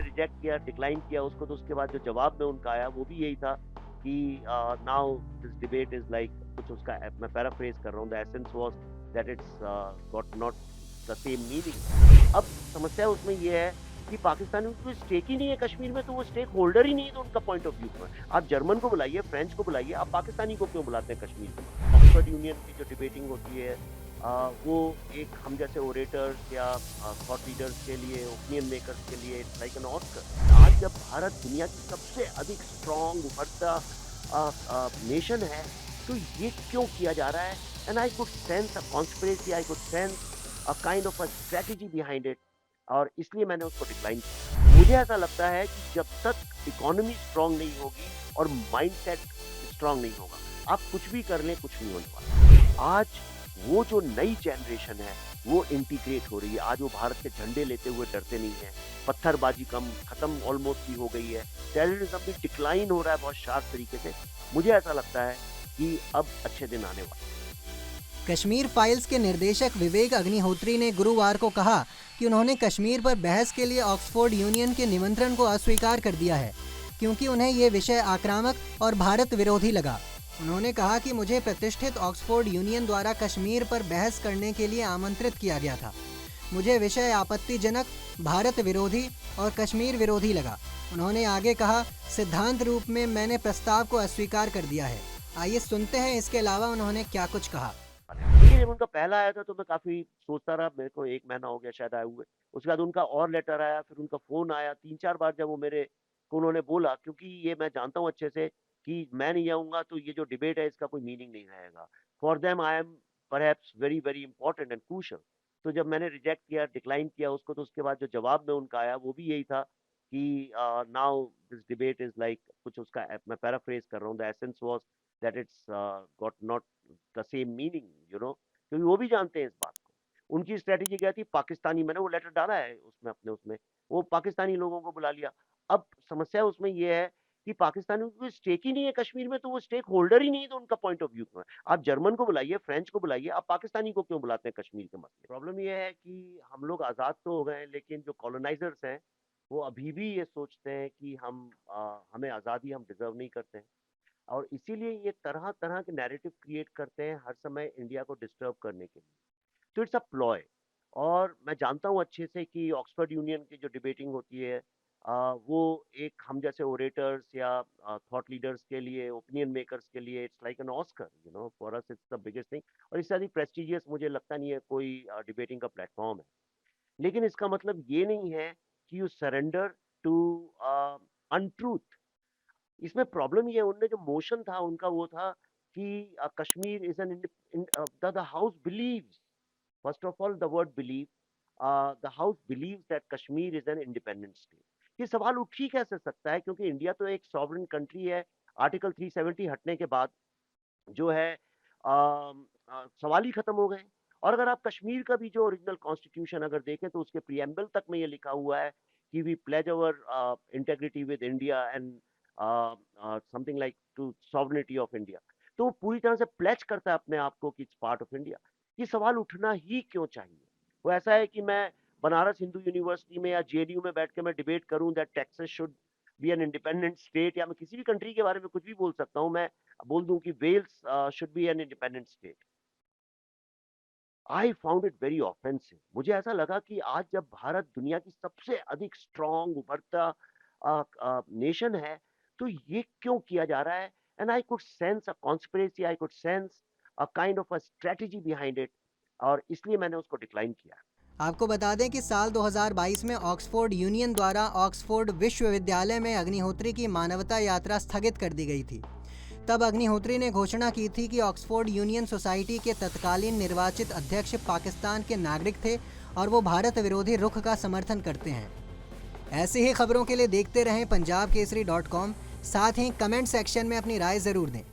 Reject किया, decline किया उसको, तो उसके बाद जो जवाब में उनका आया वो भी यही था कि now this debate is like, कुछ उसका मैं पैराफ्रेज कर रहा हूँ, the essence was that it's got not the same meaning. अब समस्या उसमें ये है कि पाकिस्तानियों की कोई स्टेक ही नहीं है कश्मीर में, तो वो स्टेक होल्डर ही नहीं है, तो उनका पॉइंट ऑफ व्यू पर आप जर्मन को बुलाइए, फ्रेंच को बुलाइए, आप पाकिस्तानी को क्यों बुलाते हैं कश्मीर में? ऑक्सफोर्ड यूनियन की जो डिबेटिंग होती है वो एक हम जैसे ओरेटर्स या थॉट लीडर्स के लिए, ओपिनियन मेकर्स के लिए इट्स लाइक एन ऑस्कर। आज जब भारत दुनिया की सबसे अधिक स्ट्रॉन्ग उभरता नेशन है, तो ये क्यों किया जा रहा है? And I could sense a conspiracy, I could sense a kind of a strategy behind it, और इसलिए मैंने उसको डिक्लाइन किया। मुझे ऐसा लगता है कि जब तक इकोनॉमी स्ट्रांग नहीं होगी और माइंडसेट स्ट्रांग नहीं होगा, आप कुछ भी कर लें, कुछ नहीं होने वाला। आज वो जो नई जनरेशन है वो इंटीग्रेट हो रही है। आज वो भारत के झंडे लेते हुए डरते नहीं है, पत्थरबाजी कम खत्म ऑलमोस्ट ही हो गई है, टेररिज्म भी डिक्लाइन हो रहा है बहुत शार्प तरीके से। मुझे ऐसा लगता है कि अब अच्छे दिन आने वाले हैं। कश्मीर फाइल्स के निर्देशक विवेक अग्निहोत्री ने गुरुवार को कहा कि उन्होंने कश्मीर पर बहस के लिए ऑक्सफोर्ड यूनियन के निमंत्रण को अस्वीकार कर दिया है, क्योंकि उन्हें ये विषय आक्रामक और भारत विरोधी लगा। उन्होंने कहा कि मुझे प्रतिष्ठित ऑक्सफोर्ड यूनियन द्वारा कश्मीर पर बहस करने के लिए आमंत्रित किया गया था। मुझे विषय आपत्तिजनक, भारत विरोधी और कश्मीर विरोधी लगा। उन्होंने आगे कहा, सिद्धांत रूप में मैंने प्रस्ताव को अस्वीकार कर दिया है। आइए सुनते हैं इसके अलावा उन्होंने क्या कुछ कहा। देखिए, जब उनका पहला आया था तो मैं काफ़ी सोचता रहा, मेरे को 1 महीना हो गया शायद आए हुए। उसके बाद उनका और लेटर आया, फिर उनका फ़ोन आया, 3-4 बार जब वो मेरे को उन्होंने बोला, क्योंकि ये मैं जानता हूँ अच्छे से कि मैं नहीं आऊँगा तो ये जो डिबेट है इसका कोई मीनिंग नहीं रहेगा। For them I am perhaps very, very important and crucial. तो जब मैंने रिजेक्ट किया, डिक्लाइन किया उसको, तो उसके बाद जो जवाब में उनका आया वो भी यही था कि now this debate is like, कुछ उसका मैं पैराफ्रेज कर रहा हूँ, the essence was that it's got not the same meaning, you know, क्योंकि वो भी जानते हैं इस बात को। उनकी स्ट्रैटेजी क्या थी? पाकिस्तानी, मैंने वो लेटर डाला है उसमें अपने उसमें, वो पाकिस्तानी लोगों को बुला लिया। अब समस्या उसमें ये है कि पाकिस्तानियों की कोई स्टेक ही नहीं है कश्मीर में, तो वो स्टेक होल्डर ही नहीं है, तो उनका पॉइंट ऑफ व्यू क्या है? आप जर्मन को बुलाइए, फ्रेंच को बुलाइए, आप पाकिस्तानी को क्यों बुलाते हैं कश्मीर के मसले? प्रॉब्लम ये है कि हम लोग आज़ाद तो हो गए हैं, लेकिन जो कॉलोनाइज़र्स हैं, वो अभी भी ये सोचते हैं कि हमें आज़ादी हम डिज़र्व नहीं करते हैं। और इसीलिए ये तरह-तरह के नैरेटिव क्रिएट करते हैं हर समय इंडिया को डिस्टर्ब करने के लिए। तो इट्स अ प्लॉय। और मैं जानता हूँ अच्छे से कि ऑक्सफोर्ड यूनियन की जो डिबेटिंग होती है वो एक हम जैसे ओरेटर्स या थॉट लीडर्स के लिए, ओपिनियन मेकर्स के लिए it's like an Oscar, you know, for us it's the biggest thing. और इससे अधिक प्रेस्टिजियस मुझे लगता नहीं है कोई डिबेटिंग का प्लेटफॉर्म है। लेकिन इसका मतलब ये नहीं है कि यू सरेंडर टू अनट्रूथ। इसमें प्रॉब्लम ये है, उनने जो मोशन था उनका वो था कि Kashmir is an the house believes, first of all the word believe, the house believes that Kashmir is an independent state. ये सवाल उठ ही कैसे सकता है, क्योंकि इंडिया तो एक सॉवरेन कंट्री है। आर्टिकल 370 हटने के बाद जो है सवाल ही खत्म हो गए। और अगर आप कश्मीर का भी जो ओरिजिनल कॉन्स्टिट्यूशन अगर देखें तो उसके प्रीएम्बल तक में ये लिखा हुआ है कि we pledge our integrity with India and something like to sovereignty of India. तो वो पूरी तरह से प्लेज करता है अपने आप को कि इट्स पार्ट ऑफ इंडिया। ये सवाल उठना ही क्यों चाहिए? वो ऐसा है कि मैं बनारस हिंदू यूनिवर्सिटी में या जेएनयू में बैठ के मैं डिबेट करूं that Texas should be an independent state, या मैं किसी भी कंट्री के बारे में कुछ भी बोल सकता हूं, मैं बोल दूं कि Wales should be an independent state. I found it very offensive. मुझे ऐसा लगा कि आज जब भारत दुनिया की सबसे अधिक स्ट्रॉन्ग उभरता नेशन है, तो ये क्यों किया जा रहा है? And I could sense a conspiracy, I could sense a kind of a strategy behind it, और इसलिए मैंने उसको डिक्लाइन किया। आपको बता दें कि साल 2022 में ऑक्सफोर्ड यूनियन द्वारा ऑक्सफोर्ड विश्वविद्यालय में अग्निहोत्री की मानवता यात्रा स्थगित कर दी गई थी। तब अग्निहोत्री ने घोषणा की थी कि ऑक्सफोर्ड यूनियन सोसाइटी के तत्कालीन निर्वाचित अध्यक्ष पाकिस्तान के नागरिक थे और वो भारत विरोधी रुख का समर्थन करते हैं। ऐसी ही खबरों के लिए देखते रहें punjabkesari.com। साथ ही कमेंट सेक्शन में अपनी राय ज़रूर दें।